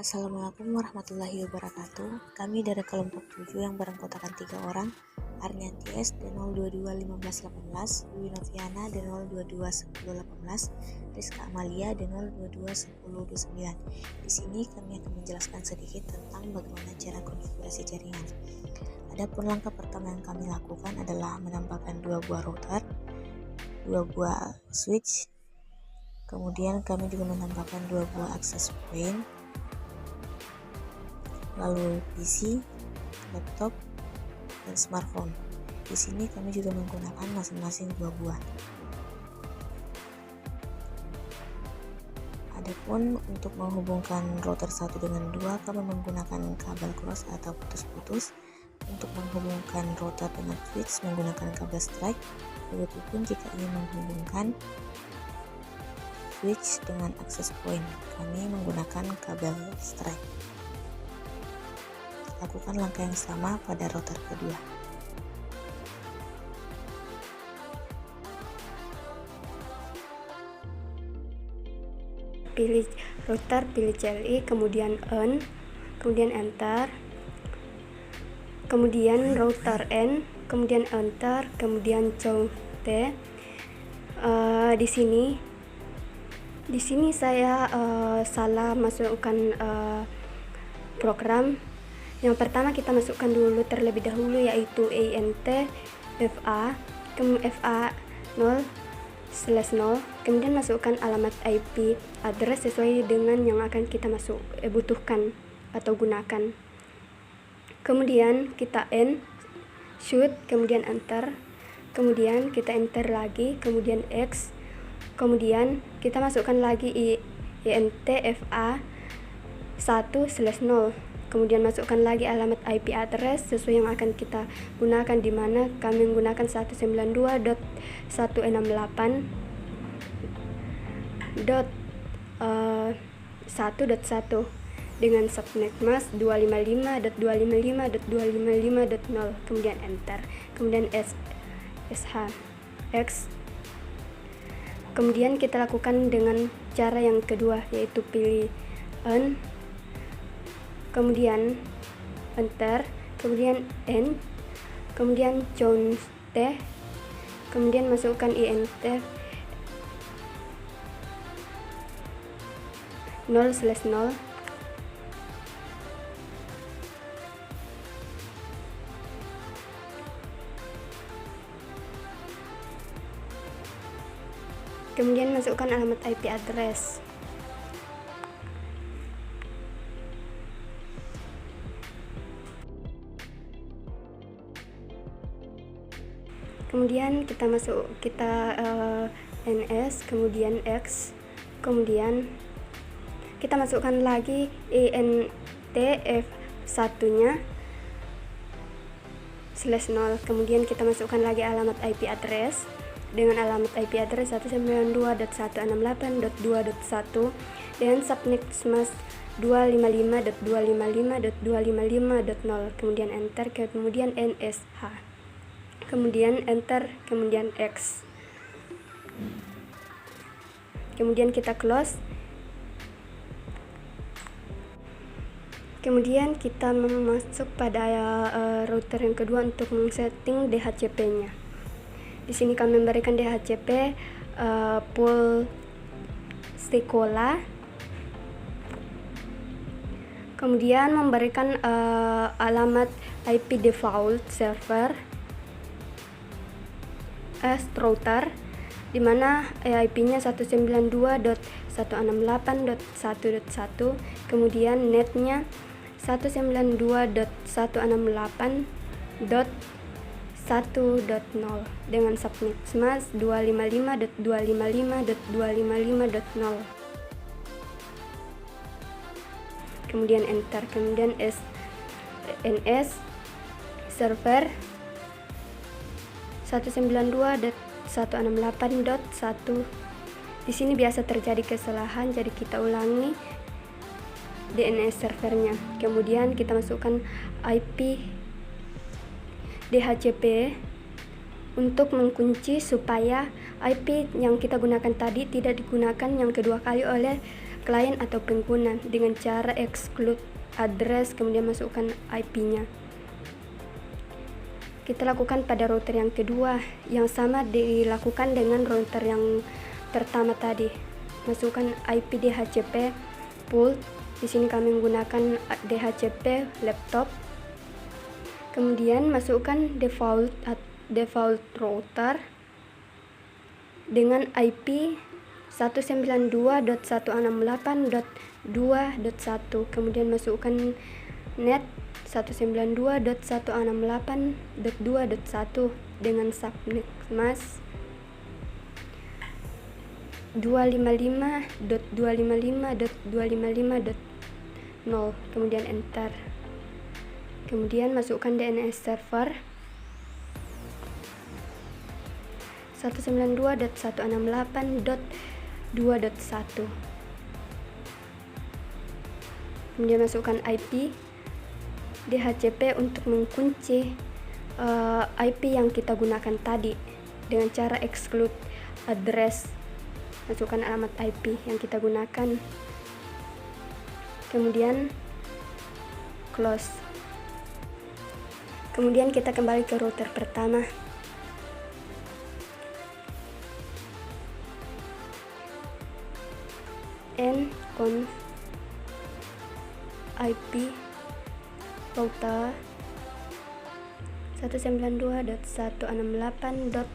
Assalamualaikum warahmatullahi wabarakatuh. Kami dari kelompok 7 yang beranggotakan 3 orang, Arnianti S D0221518, Dwi Noviana D0221018, Rizka Amalia D0221029. Di sini kami akan menjelaskan sedikit tentang bagaimana cara konfigurasi jaringan. Adapun langkah pertama yang kami lakukan adalah menambahkan 2 buah router, 2 buah switch, kemudian kami juga menambahkan 2 buah access point, lalu PC, laptop, dan smartphone. Di sini kami juga menggunakan masing-masing 2 buah. Adapun untuk menghubungkan router 1 dengan 2, kami menggunakan kabel cross atau putus-putus. Untuk menghubungkan router dengan switch menggunakan kabel strike. Begitupun jika ingin menghubungkan switch dengan access point, kami menggunakan kabel strike. Lakukan langkah yang sama pada router kedua. Pilih router, pilih CLI, kemudian on, kemudian enter, kemudian router N, kemudian enter, kemudian count T. Di sini saya salah masukkan program. Yang pertama kita masukkan dulu terlebih dahulu, yaitu INT FA, kemudian FA 0/0, kemudian masukkan alamat IP address sesuai dengan yang akan kita butuhkan atau gunakan. Kemudian kita shoot, kemudian enter, kemudian kita enter lagi, kemudian X, kemudian kita masukkan lagi INT FA 1/0, kemudian masukkan lagi alamat IP address sesuai yang akan kita gunakan, di mana kami menggunakan 192.168.1.1 dengan subnet mask 255.255.255.0, kemudian enter, kemudian SH X. Kemudian kita lakukan dengan cara yang kedua, yaitu pilih on, kemudian enter, kemudian N, kemudian count T, kemudian masukkan INT 0/0, kemudian masukkan alamat IP address. Kemudian kita NS, kemudian X, kemudian kita masukkan lagi INTF 1-nya /0, kemudian kita masukkan lagi alamat IP address dengan alamat IP address 192.168.2.1 dengan subnet mask 255.255.255.0, kemudian enter, kemudian NSH, kemudian enter, kemudian X, kemudian kita close. Kemudian kita masuk pada router yang kedua untuk men-setting DHCP-nya. Di sini kami memberikan DHCP pool sekolah, kemudian memberikan alamat IP default server router, di mana IP-nya 192.168.1.1, kemudian netnya 192.168.1.0 dengan subnet mask 255.255.255.0, kemudian enter, kemudian NS server 192.168.1. Di sini biasa terjadi kesalahan, jadi kita ulangi DNS servernya. Kemudian kita masukkan IP DHCP untuk mengunci supaya IP yang kita gunakan tadi tidak digunakan yang kedua kali oleh klien atau pengguna dengan cara exclude address, kemudian masukkan IP-nya. Kita lakukan pada router yang kedua, yang sama dilakukan dengan router yang pertama tadi. Masukkan IP DHCP pool. Di sini kami menggunakan DHCP laptop. Kemudian masukkan default router dengan IP 192.168.2.1. Kemudian masukkan net 192.168.2.1 dengan subnet mask 255.255.255.0. kemudian enter. Kemudian masukkan DNS server 192.168.2.1. kemudian masukkan IP DHCP untuk mengunci IP yang kita gunakan tadi dengan cara exclude address. Masukkan alamat IP yang kita gunakan, kemudian close. Kemudian kita kembali ke router pertama. Nconf IP router 192.168.2.0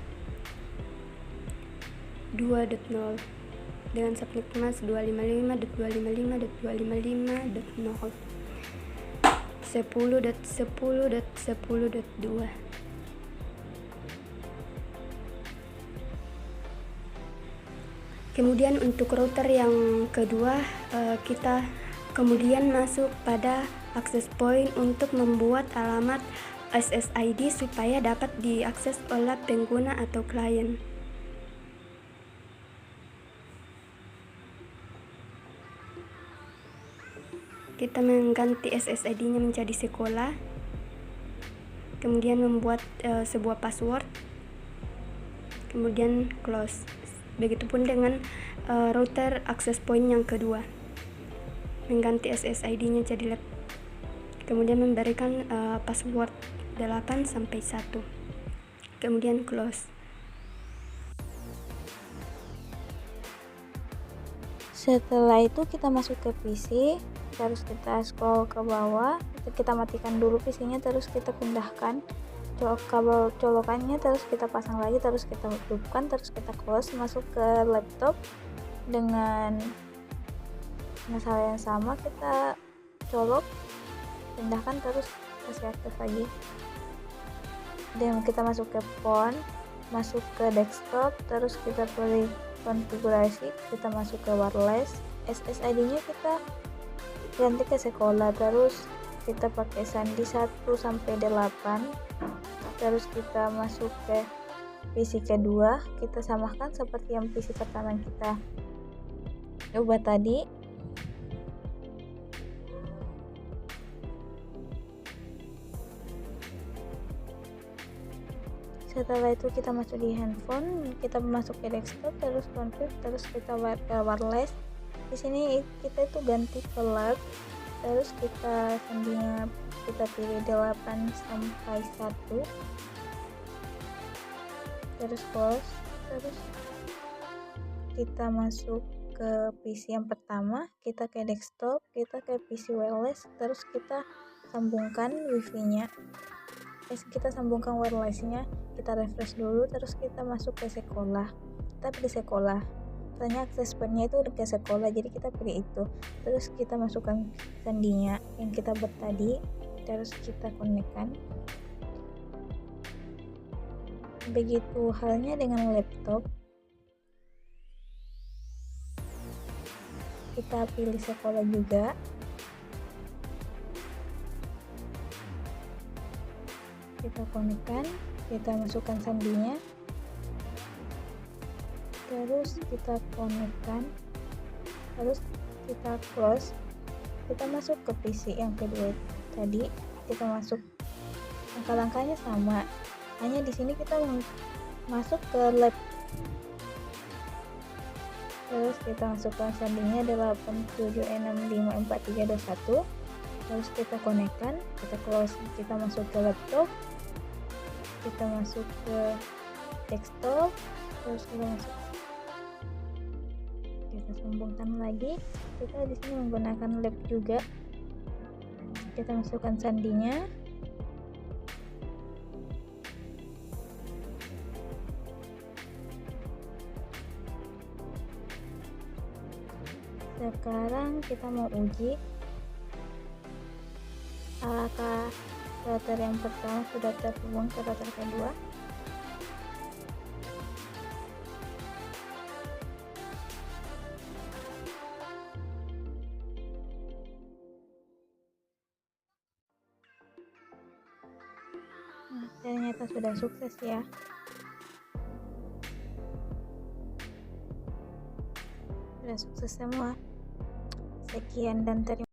dengan subnet mask 255.255.255.0 10.10.10.2. Kemudian untuk router yang kedua, kita kemudian masuk pada access point untuk membuat alamat SSID supaya dapat diakses oleh pengguna atau klien. Kita mengganti SSID-nya menjadi sekolah, kemudian membuat sebuah password, kemudian close. Begitupun dengan router access point yang kedua, mengganti SSID-nya jadi lab, kemudian memberikan password 8 sampai 1, kemudian close. Setelah itu kita masuk ke PC, terus kita scroll ke bawah, kita matikan dulu PC-nya, terus kita pindahkan kabel colokannya, terus kita pasang lagi, terus kita hidupkan, terus kita close. Masuk ke laptop dengan masalah yang sama, kita colok, pindahkan, terus kasih aktif lagi. Dan kita masuk ke phone, masuk ke desktop, terus kita pilih konfigurasi, kita masuk ke wireless, SSID-nya kita ganti ke sekolah, terus kita pakai sandi 1 sampai 8. Terus kita masuk ke PC kedua, kita samakan seperti yang PC pertama yang kita ubah tadi. Setelah itu kita masuk di handphone, kita masuk ke desktop, terus config, terus kita wireless. Di sini kita itu ganti ke lab, terus kita sandinya kita pilih 8 sampai 1, terus close. Terus kita masuk ke PC yang pertama, kita ke desktop, kita ke PC wireless, terus kita sambungkan wifi-nya, kita sambungkan wireless-nya, kita refresh dulu, terus kita masuk ke sekolah, kita pilih sekolah. Soalnya akses point-nya itu ke sekolah, jadi kita pilih itu. Terus kita masukkan sandinya yang kita buat tadi, terus kita konekkan. Begitu halnya dengan laptop, kita pilih sekolah juga, kita konekkan, kita masukkan sandinya, terus kita konekkan, terus kita close. Kita masuk ke PC yang kedua tadi, kita masuk, langkah-langkahnya sama, hanya di sini kita masuk ke lab. Terus kita masukkan sandinya 87654321. Terus kita konekkan, kita close, kita masuk ke laptop, kita masuk ke desktop, terus kita sambungkan lagi. Kita di sini menggunakan lab juga. Kita masukkan sandinya. Sekarang kita mau uji apakah router yang pertama sudah terhubung ke router kedua. Nah, ternyata sudah sukses ya. Sudah sukses semua. Sekian dan terima kasih.